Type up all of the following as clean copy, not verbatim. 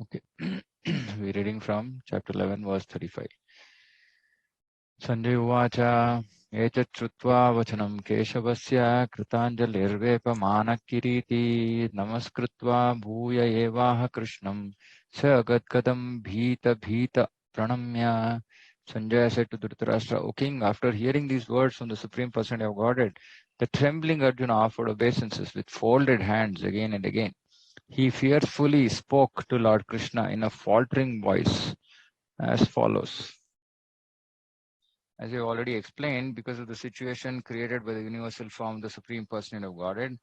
Okay. We're reading from chapter 11, verse 35. Sanjay Uvacha Etachrutva Vachanam Keshavasya Kritanjalirvepamanakiriti Namaskritva Bhuya Evaha Krishnam Sagadgadam Bhita Bhita Pranamya. Sanjaya said to Dhritarashtra, O king, after hearing these words from the Supreme Personality of Godhead, the trembling Arjuna offered obeisances with folded hands again and again. He fearfully spoke to Lord Krishna in a faltering voice as follows. As we already explained, because of the situation created by the universal form, the Supreme Personality of Godhead,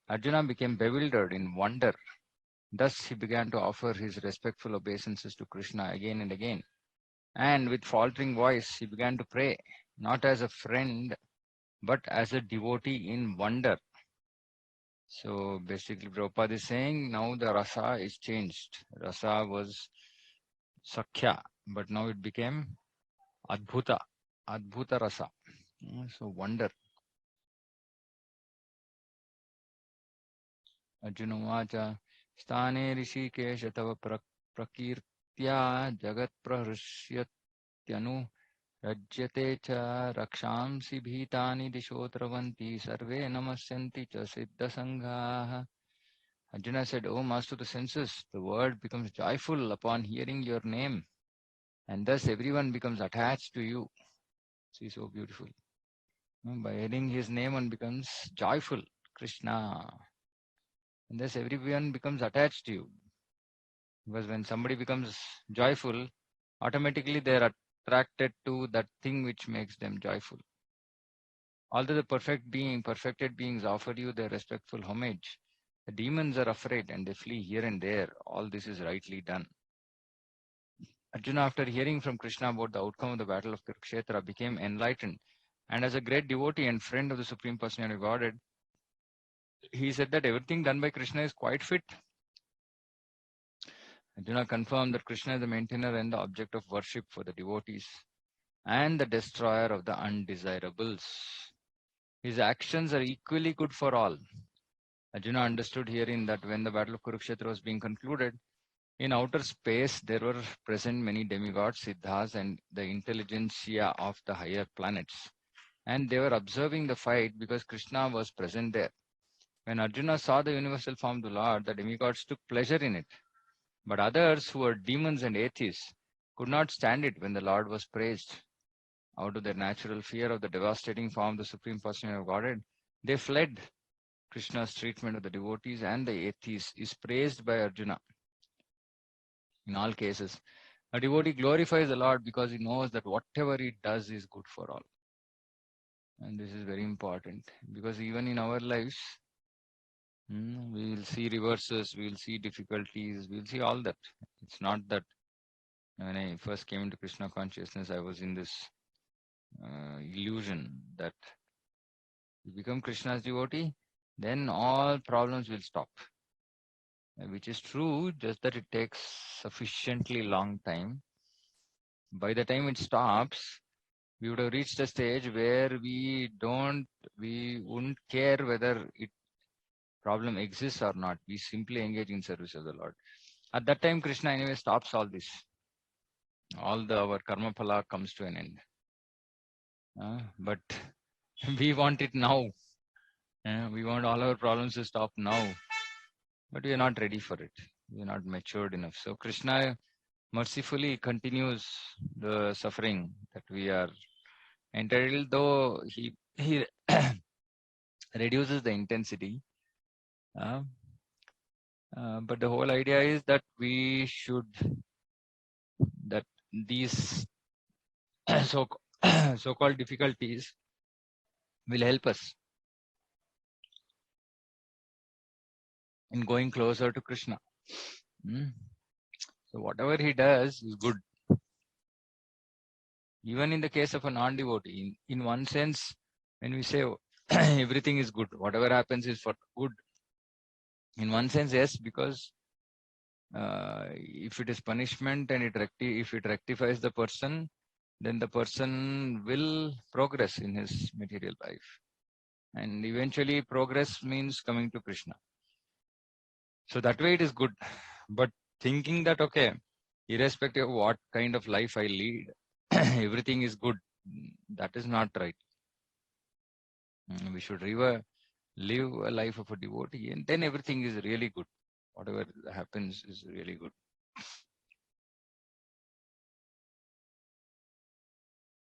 Arjuna became bewildered in wonder. Thus, he began to offer his respectful obeisances to Krishna again and again. And with faltering voice, he began to pray, not as a friend, but as a devotee in wonder. So basically, Prabhupada is saying now the rasa is changed. Rasa was Sakhya, but now it became Adbhuta, Adbhuta Rasa. So wonder. Arjuna Vacha Sthane Rishikesha Tava Prakirtya Jagat Prahrisyatyanu Rajyate Cha Rakshamsi Bhitani Dishotravanti Sarve Namasyanti Cha Siddha Sanghaha. Arjuna said, O Master of the senses, the world becomes joyful upon hearing your name, and thus everyone becomes attached to you. See, so beautiful. By hearing his name, one becomes joyful, Krishna. And thus everyone becomes attached to you. Because when somebody becomes joyful, automatically they are attracted to that thing which makes them joyful. Although the perfected beings offer you their respectful homage, the demons are afraid and they flee here and there. All this is rightly done. Arjuna, after hearing from Krishna about the outcome of the battle of Kurukshetra, became enlightened. And as a great devotee and friend of the Supreme Personality of Godhead, he said that everything done by Krishna is quite fit. Arjuna confirmed that Krishna is the maintainer and the object of worship for the devotees and the destroyer of the undesirables. His actions are equally good for all. Arjuna understood herein that when the battle of Kurukshetra was being concluded, in outer space there were present many demigods, siddhas, and the intelligentsia of the higher planets. And they were observing the fight because Krishna was present there. When Arjuna saw the universal form of the Lord, the demigods took pleasure in it. But others, who were demons and atheists, could not stand it when the Lord was praised. Out of their natural fear of the devastating form of the Supreme Personality of Godhead, they fled. Krishna's treatment of the devotees and the atheists is praised by Arjuna. In all cases, a devotee glorifies the Lord because he knows that whatever he does is good for all. And this is very important because even in our lives, we will see reverses, we will see difficulties, we will see all that. It's not that when I first came into Krishna consciousness, I was in this illusion that you become Krishna's devotee, then all problems will stop. Which is true, just that it takes sufficiently long time. By the time it stops, we would have reached a stage where we wouldn't care whether it problem exists or not. We simply engage in service of the Lord. At that time, Krishna anyway stops all this. Our karma phala comes to an end. But we want it now. We want all our problems to stop now. But we are not ready for it. We are not matured enough. So Krishna mercifully continues the suffering that we are entitled, though he reduces the intensity. But the whole idea is that that these so so-called difficulties will help us in going closer to Krishna. So whatever he does is good. Even in the case of a non-devotee, in one sense, when we say everything is good, whatever happens is for good. In one sense, yes, because if it is punishment and if it rectifies the person, then the person will progress in his material life. And eventually progress means coming to Krishna. So that way it is good. But thinking that, okay, irrespective of what kind of life I lead, everything is good. That is not right. We should live a life of a devotee, and then everything is really good. Whatever happens is really good.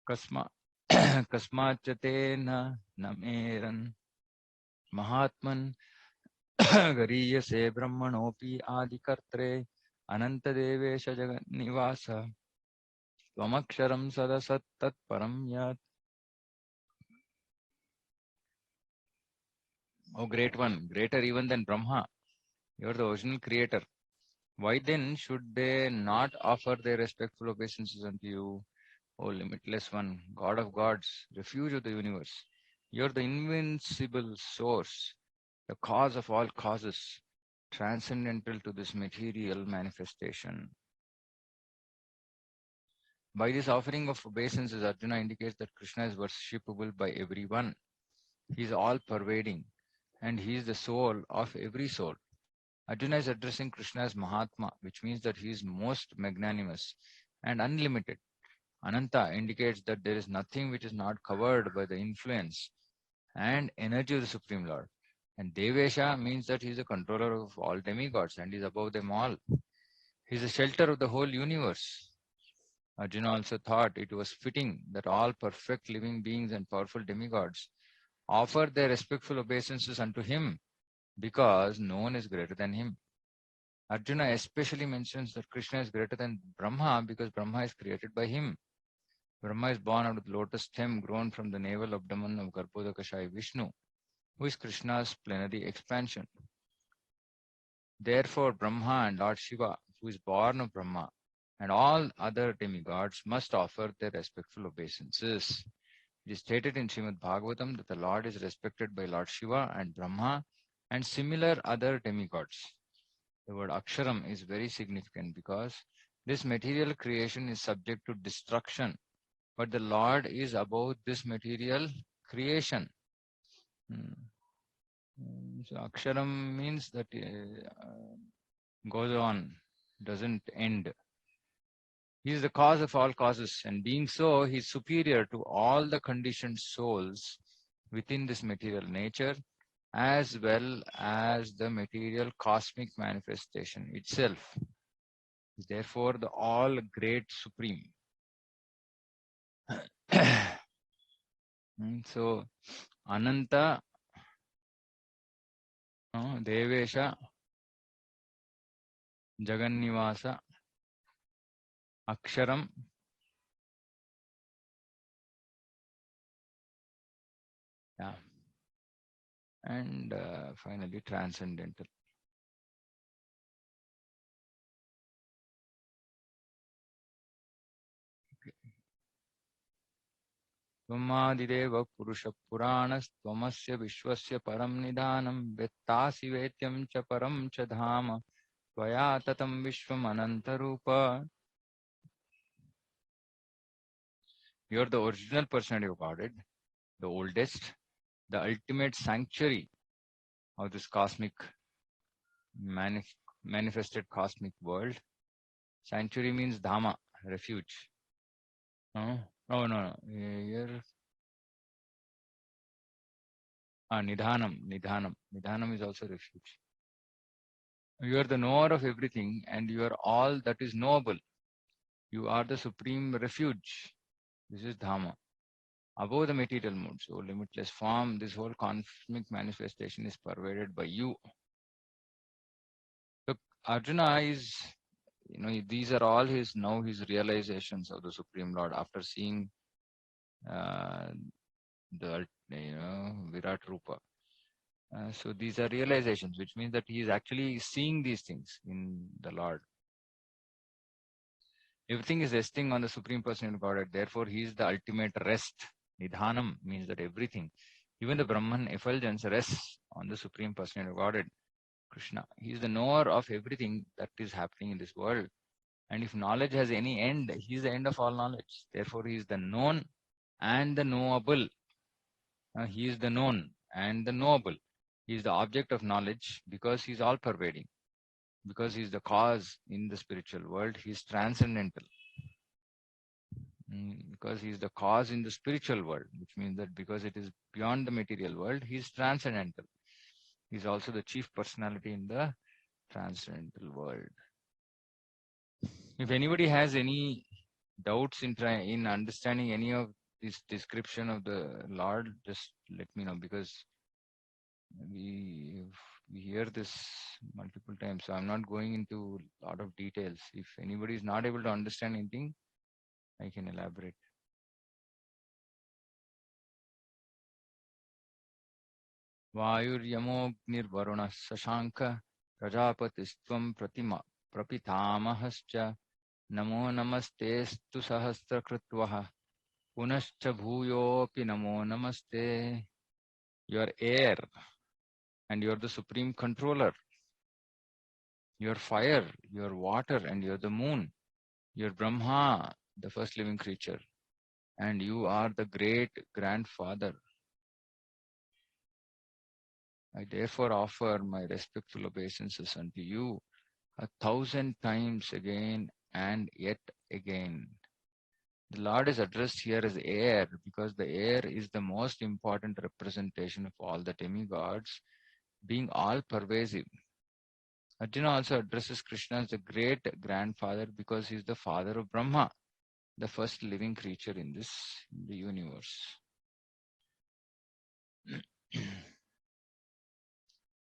Kasma Kasmachate na meran Mahatman Gariyase Brahmanopi Adikartre Anantadevesha Jagat Nivasa Swamaksharam Sadasat Tat Param Yat. Oh, great one, greater even than Brahma. You are the original creator. Why then should they not offer their respectful obeisances unto you, O limitless one, God of gods, refuge of the universe? You are the invincible source, the cause of all causes, transcendental to this material manifestation. By this offering of obeisances, Arjuna indicates that Krishna is worshipable by everyone. He is all pervading, and he is the soul of every soul. Arjuna is addressing Krishna as Mahatma, which means that he is most magnanimous and unlimited. Ananta indicates that there is nothing which is not covered by the influence and energy of the Supreme Lord. And Devesha means that he is the controller of all demigods and is above them all. He is the shelter of the whole universe. Arjuna also thought it was fitting that all perfect living beings and powerful demigods offer their respectful obeisances unto him, because no one is greater than him. Arjuna especially mentions that Krishna is greater than Brahma because Brahma is created by him. Brahma is born out of the lotus stem grown from the navel abdomen of Garbhodakashai Vishnu, who is Krishna's plenary expansion. Therefore, Brahma and Lord Shiva, who is born of Brahma, and all other demigods must offer their respectful obeisances. It is stated in Srimad Bhagavatam that the Lord is respected by Lord Shiva and Brahma and similar other demigods. The word Aksharam is very significant because this material creation is subject to destruction, but the Lord is above this material creation. So Aksharam means that goes on, doesn't end. He is the cause of all causes, and being so, he is superior to all the conditioned souls within this material nature, as well as the material cosmic manifestation itself. Therefore, the all great supreme. So, Ananta, Devesha, Jagannivasa, Aksharam, and finally transcendental. त्वमादिदेव पुरुषः पुराणस्त्वमस्य विश्वस्य परं निधानं वेत्तासि वेद्यं च परं च धाम त्वया ततं विश्वम् अनन्तरूप. You are the original personality of Godhead, the oldest, the ultimate sanctuary of this cosmic manifested cosmic world. Sanctuary means dhama, refuge. Oh no. Here, Nidhanam is also refuge. You are the knower of everything, and you are all that is knowable. You are the supreme refuge. This is Dhamma. Above the material mood, so limitless form, this whole cosmic manifestation is pervaded by you. Look, Arjuna is, these are all his realizations of the Supreme Lord after seeing the Virat Rupa. So these are realizations, which means that he is actually seeing these things in the Lord. Everything is resting on the Supreme Personality of Godhead. Therefore, he is the ultimate rest. Nidhanam means that everything, even the Brahman effulgence, rests on the Supreme Personality of Godhead, Krishna. He is the knower of everything that is happening in this world. And if knowledge has any end, he is the end of all knowledge. Therefore, he is the known and the knowable. He is the known and the knowable. He is the object of knowledge because he is all pervading. Because he is the cause in the spiritual world, he is transcendental. Because he is the cause in the spiritual world, which means that because it is beyond the material world, he is transcendental. He is also the chief personality in the transcendental world. If anybody has any doubts in understanding any of this description of the Lord, just let me know, because we we hear this multiple times. So I'm not going into a lot of details. If anybody is not able to understand anything, I can elaborate. Vayuryamogniर्वरुणः Shashank प्रजापतिस्त्वं प्रपितामहश्च नमो नमस्तेऽस्तु सहस्रकृत्वः पुनश्च भूयोऽपि नमो नमस्ते. You are air and you are the supreme controller. You are fire, you are water, and you are the moon. You are Brahma, the first living creature, and you are the great grandfather. I therefore offer my respectful obeisances unto you 1,000 times again and yet again. The Lord is addressed here as air because the air is the most important representation of all the demigods, being all pervasive. Arjuna also addresses Krishna as the great grandfather because he is the father of Brahma, the first living creature in the universe.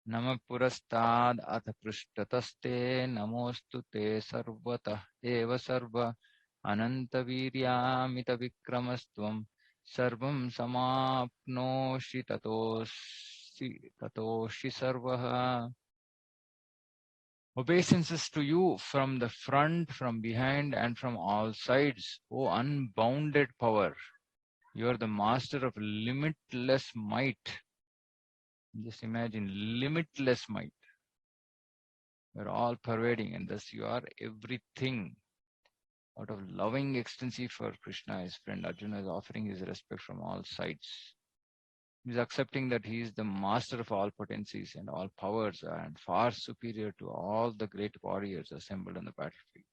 Nama purastad atha prishtataste namostu te sarvatah eva sarva ananta viryamita vikramastvam sarvam samapnoshi tatoshi sarvaha. Obeisances to you from the front, from behind, and from all sides, O unbounded power. You are the master of limitless might. Just imagine limitless might. You are all pervading, and thus you are everything. Out of loving ecstasy for Krishna, his friend Arjuna is offering his respect from all sides. He is accepting that he is the master of all potencies and all powers and far superior to all the great warriors assembled on the battlefield.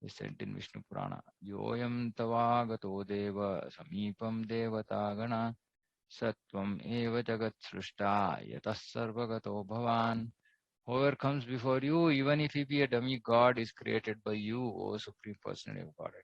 He said in Vishnu Purana, Yoyam tavagato deva samipam devatagana Sattvam eva jagat srushta yatas sarvagato bhavan. Whoever comes before you, even if he be a demigod, is created by you, O Supreme Personality of Godhead.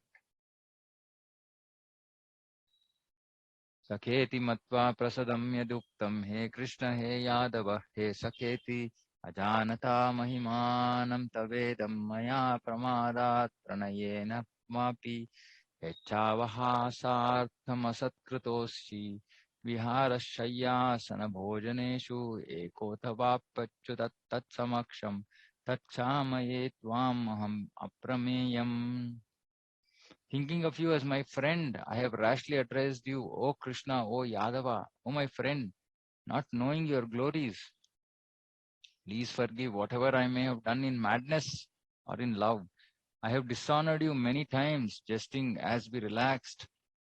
Saketi matva prasadam yaduktam he Krishna he Yadava he Saketi ajanata mahimanam tavedam maya pramadat pranayena mapi yachavaha sartham asatkrutoschi viharashayasana bhojaneshu ekotavappachyutat tatsamaksham tatchamaye tvam aham aprameyam. Thinking of you as my friend, I have rashly addressed you, O Krishna, O Yadava, O my friend, not knowing your glories. Please forgive whatever I may have done in madness or in love. I have dishonored you many times, jesting as we relaxed,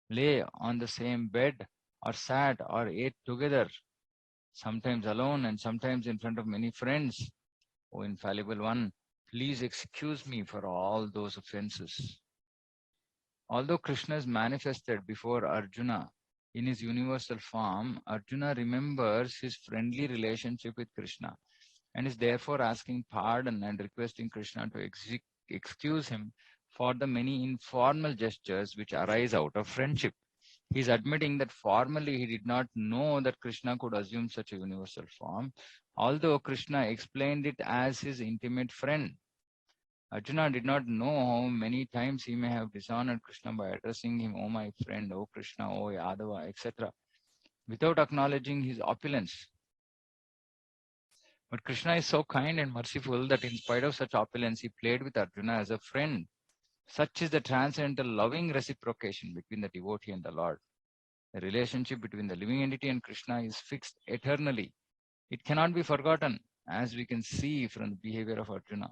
lay on the same bed, or sat or ate together, sometimes alone and sometimes in front of many friends. O infallible one, please excuse me for all those offenses. Although Krishna is manifested before Arjuna in his universal form, Arjuna remembers his friendly relationship with Krishna and is therefore asking pardon and requesting Krishna to excuse him for the many informal gestures which arise out of friendship. He is admitting that formally he did not know that Krishna could assume such a universal form, although Krishna explained it as his intimate friend. Arjuna did not know how many times he may have dishonored Krishna by addressing him, O my friend, O Krishna, O Yadava, etc., without acknowledging his opulence. But Krishna is so kind and merciful that in spite of such opulence, he played with Arjuna as a friend. Such is the transcendental loving reciprocation between the devotee and the Lord. The relationship between the living entity and Krishna is fixed eternally. It cannot be forgotten, as we can see from the behavior of Arjuna.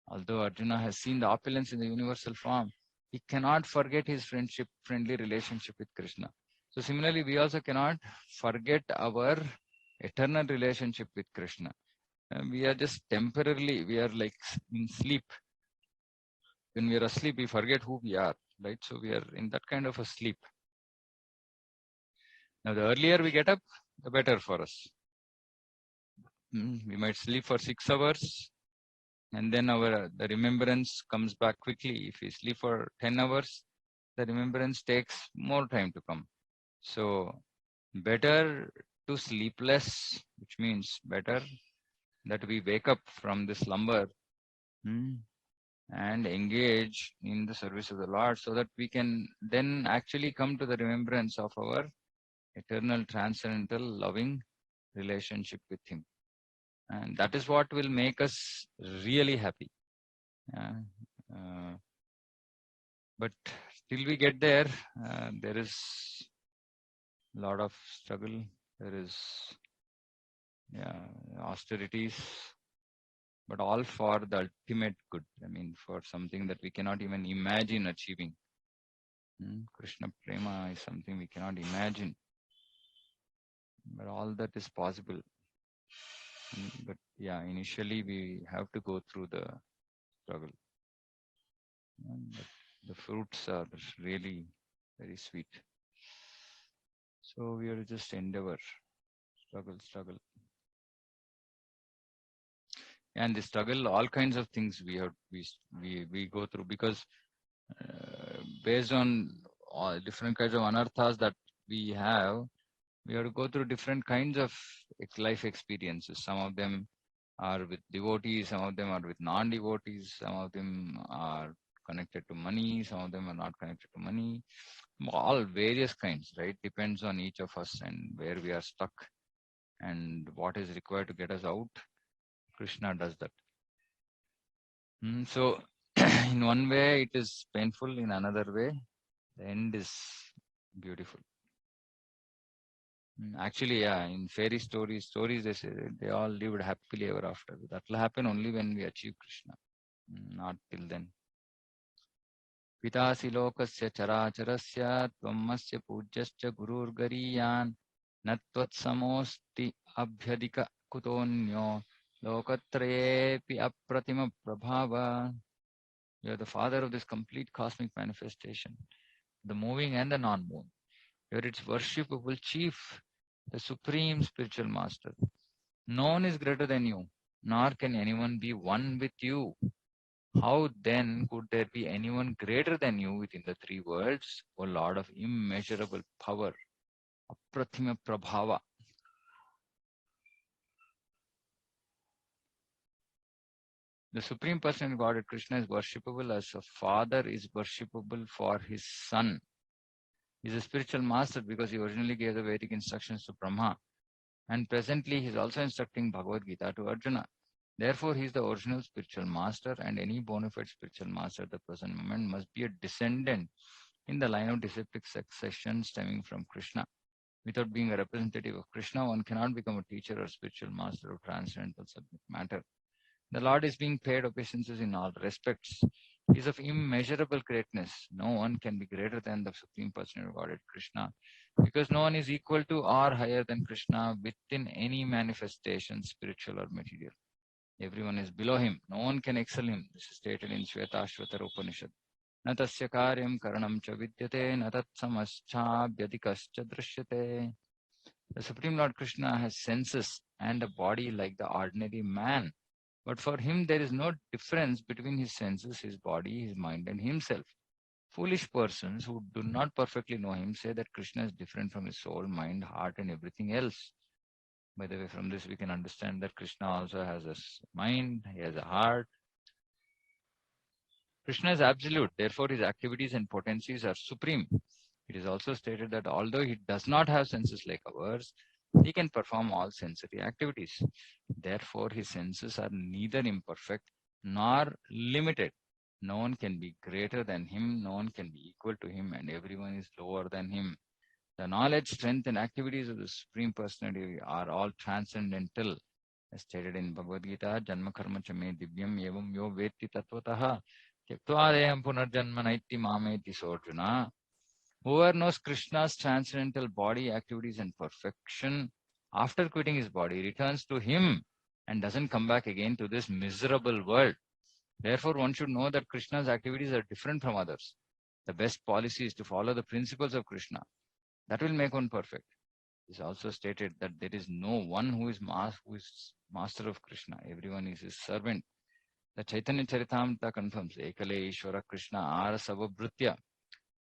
Although Arjuna has seen the opulence in the universal form, he cannot forget his friendly relationship with Krishna. So similarly, we also cannot forget our eternal relationship with Krishna. We are just temporarily, we are like in sleep. When we are asleep, we forget who we are, right? So we are in that kind of a sleep. Now, the earlier we get up, the better for us. We might sleep for 6 hours, and then the remembrance comes back quickly. If we sleep for 10 hours, the remembrance takes more time to come. So better to sleep less, which means better that we wake up from this slumber and engage in the service of the Lord, so that we can then actually come to the remembrance of our eternal, transcendental, loving relationship with Him. And that is what will make us really happy. But till we get there, there is a lot of struggle. There is austerities, but all for the ultimate good. I mean, for something that we cannot even imagine achieving. Krishna Prema is something we cannot imagine, but all that is possible. But yeah, initially we have to go through the struggle. But the fruits are really very sweet. So we are just endeavor, struggle. And the struggle, all kinds of things we go through, because based on all different kinds of anarthas that we have to go through different kinds of life experiences. Some of them are with devotees, some of them are with non-devotees, some of them are connected to money, some of them are not connected to money. All various kinds, right? Depends on each of us and where we are stuck and what is required to get us out. Krishna does that. So in one way it is painful, in another way the end is beautiful. Actually, yeah, in fairy stories they say they all lived happily ever after. That will happen only when we achieve Krishna, not till then. Pitasi lokasya characharasya tvammasya pujyascha gururgariyan natvat samosti abhyadika kutonyo lokatrayepi apratima prabhava. You are the father of this complete cosmic manifestation, the moving and the non-moving. You are its worshipable chief, the supreme spiritual master. No one is greater than you, nor can anyone be one with you. How then could there be anyone greater than you within the three worlds, O Lord of immeasurable power, Apratima Prabhava? The Supreme Personality of Godhead Krishna is worshipable as a father is worshipable for his son. He is a spiritual master because he originally gave the Vedic instructions to Brahma. And presently he is also instructing Bhagavad Gita to Arjuna. Therefore, he is the original spiritual master, and any bona fide spiritual master at the present moment must be a descendant in the line of disciplic succession stemming from Krishna. Without being a representative of Krishna, one cannot become a teacher or spiritual master of transcendental subject matter. The Lord is being paid obeisances in all respects. He is of immeasurable greatness. No one can be greater than the Supreme Personality of Godhead Krishna, because no one is equal to or higher than Krishna within any manifestation, spiritual or material. Everyone is below him. No one can excel him. This is stated in Shvetashvatara Upanishad. Na tasya karyam karanam cha vidyate, na tat samascha drishyate. The Supreme Lord Krishna has senses and a body like the ordinary man. But for him, there is no difference between his senses, his body, his mind, and himself. Foolish persons who do not perfectly know him say that Krishna is different from his soul, mind, heart, and everything else. By the way, from this we can understand that Krishna also has a mind, he has a heart. Krishna is absolute, therefore his activities and potencies are supreme. It is also stated that although he does not have senses like ours, he can perform all sensory activities. Therefore, his senses are neither imperfect nor limited. No one can be greater than him, no one can be equal to him, and everyone is lower than him. The knowledge, strength, and activities of the Supreme Personality are all transcendental. As stated in Bhagavad Gita, Janma Karma Chame Divyam Evam Yo Vetti Tattvataha Tyaktva Punarjanma Naiti Mameti Sorjuna. Whoever knows Krishna's transcendental body, activities, and perfection, after quitting his body, returns to him and doesn't come back again to this miserable world. Therefore, one should know that Krishna's activities are different from others. The best policy is to follow the principles of Krishna. That will make one perfect. It is also stated that there is no one who is master of Krishna. Everyone is his servant. The Chaitanya Charitamrita confirms Ekale Ishvara Krishna Ara Savabhrutya.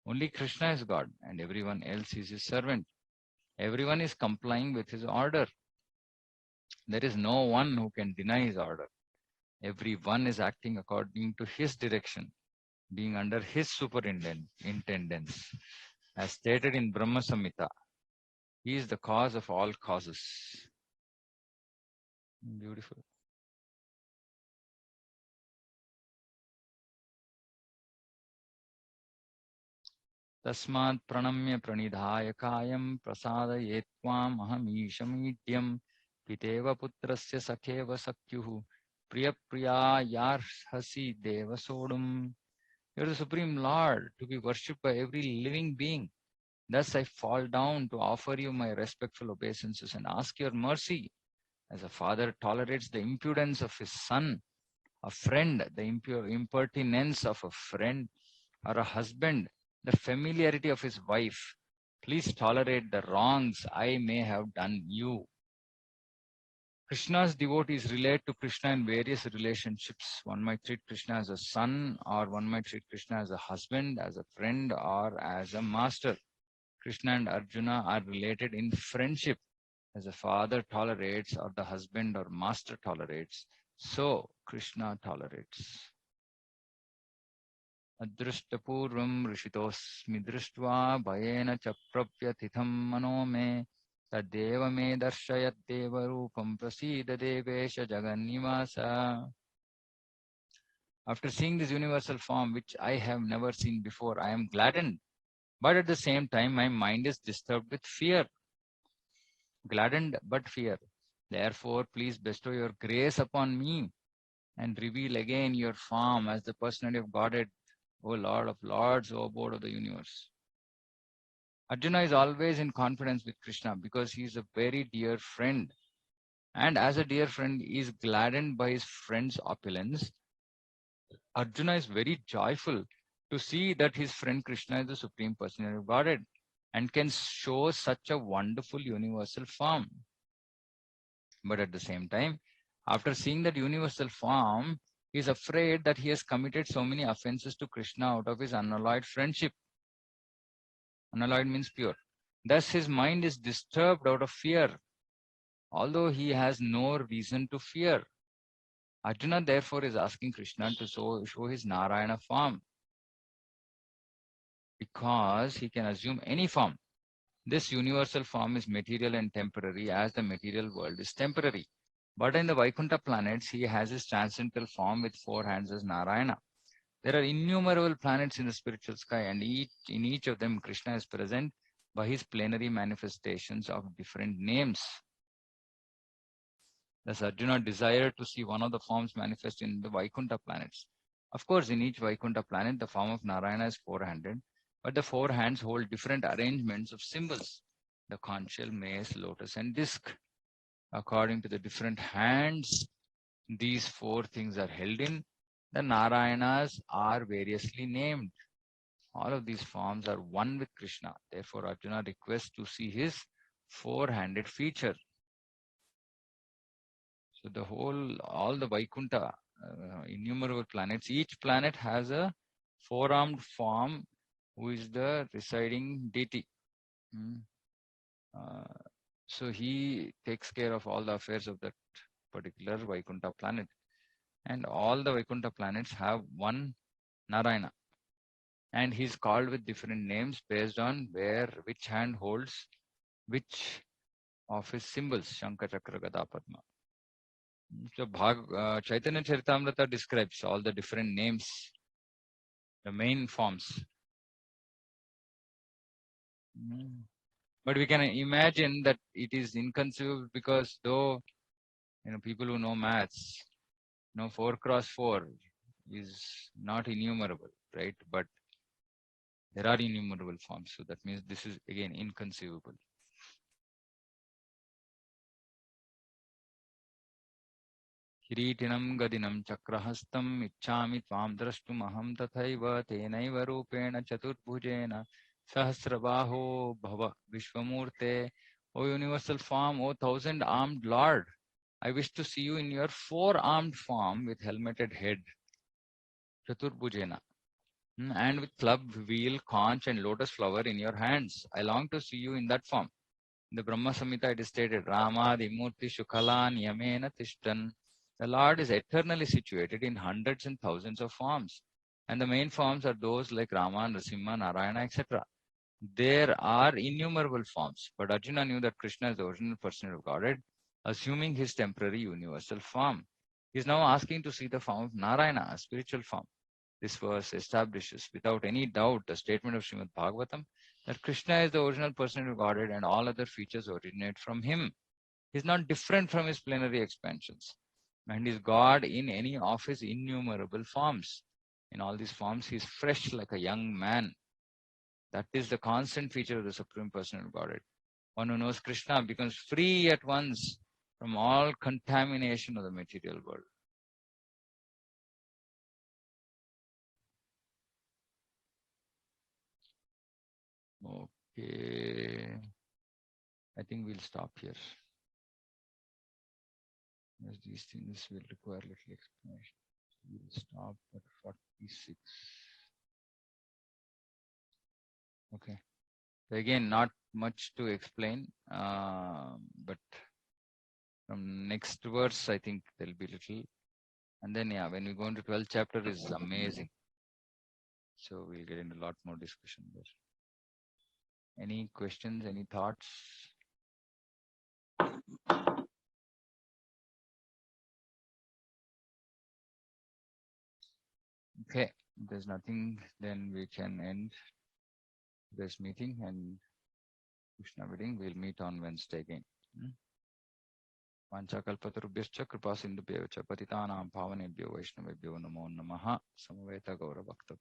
Only Krishna is God and everyone else is his servant. Everyone is complying with his order. There is no one who can deny his order. Everyone is acting according to his direction, being under his superintendence. As stated in Brahma Samhita, he is the cause of all causes. Beautiful. Tasmat pranamya pranidhaya kayam prasadayet tvam ahamishamidhyam piteva putrasya sakheva sakyuhu priya priya yarhasi deva sodum. You are the Supreme Lord, to be worshipped by every living being. Thus I fall down to offer you my respectful obeisances and ask your mercy. As a father tolerates the impudence of his son, a friend, the impertinence of a friend, or a husband, the familiarity of his wife, please tolerate the wrongs I may have done you. Krishna's devotees relate to Krishna in various relationships. One might treat Krishna as a son, or one might treat Krishna as a husband, as a friend, or as a master. Krishna and Arjuna are related in friendship. As a father tolerates, or the husband or master tolerates, so Krishna tolerates. Adrishtapurvam rishitosmi drishtva bhayena cha pravyatitham mano me tadeva me darshayat deva rupam prasida devesha jagannivasa. After seeing this universal form, which I have never seen before, I am gladdened. But at the same time, my mind is disturbed with fear. Gladdened but fear. Therefore, please bestow your grace upon me and reveal again your form as the personality of Godhead, O Lord of Lords, O Abode of the universe. Arjuna is always in confidence with Krishna because he is a very dear friend. And as a dear friend, he is gladdened by his friend's opulence. Arjuna is very joyful to see that his friend Krishna is the Supreme Personality of Godhead and can show such a wonderful universal form. But at the same time, after seeing that universal form, he is afraid that he has committed so many offenses to Krishna out of his unalloyed friendship. Unalloyed means pure. Thus his mind is disturbed out of fear, although he has no reason to fear. Arjuna therefore is asking Krishna to show his Narayana form, because he can assume any form. This universal form is material and temporary, as the material world is temporary. But in the Vaikuntha planets, he has his transcendental form with 4 hands as Narayana. There are innumerable planets in the spiritual sky, and in each of them, Krishna is present by his plenary manifestations of different names. Thus, Arjuna desired to see one of the forms manifest in the Vaikuntha planets. Of course, in each Vaikuntha planet, the form of Narayana is 4-handed, but the 4 hands hold different arrangements of symbols: the conch shell, mace, lotus, and disc. According to the different hands these 4 things are held in, the Narayanas are variously named. All of these forms are one with Krishna. Therefore, Arjuna requests to see his 4-handed feature. So all the Vaikuntha, innumerable planets, each planet has a 4-armed form who is the residing deity. So he takes care of all the affairs of that particular Vaikuntha planet. And all the Vaikuntha planets have one Narayana. And he's called with different names based on which hand holds which of his symbols, Shankha, Chakra, Gada, Padma. So Chaitanya Charitamrita describes all the different names, the main forms. But we can imagine that it is inconceivable, because though people who know maths, 4 cross 4 is not innumerable, right? But there are innumerable forms. So that means this is again inconceivable. Kiritinam gadinam chakrahastam ichchami tvam drashtum aham tathaiva tenaiva rupena chaturbhujena sahasrabaho bhava vishwamurte. O universal form, O thousand-armed Lord, I wish to see you in your four-armed form with helmeted head, chaturbhujena, and with club, wheel, conch and lotus flower in your hands. I long to see you in that form. In the Brahma Samhita it is stated, Rama Dimurti Shukala Niyamena Tishtan. The Lord is eternally situated in hundreds and thousands of forms. And the main forms are those like Rama, Narasimha, Narayana, etc. There are innumerable forms, but Arjuna knew that Krishna is the original person of Godhead, assuming his temporary universal form. He is now asking to see the form of Narayana, a spiritual form. This verse establishes without any doubt the statement of Srimad Bhagavatam that Krishna is the original person of Godhead and all other features originate from him. He is not different from his plenary expansions and is God in any of his innumerable forms. In all these forms, he is fresh like a young man. That is the constant feature of the Supreme Person of Godhead. One who knows Krishna becomes free at once from all contamination of the material world. Okay. I think we'll stop here. As these things will require little explanation. We'll stop at 46. Okay. So again, not much to explain, but from next verse, I think there'll be little. And then, yeah, when we go into 12th chapter is amazing. So we'll get into a lot more discussion there. Any questions, any thoughts? Okay, if there's nothing, then we can end this meeting and Krishna wedding. We'll meet on Wednesday again. Vanchakalpatarubhyascha kripa sindhubhyo cha patitanam pavanebhyo vaishnavebhyo namo namaha samaveta gaura bhakta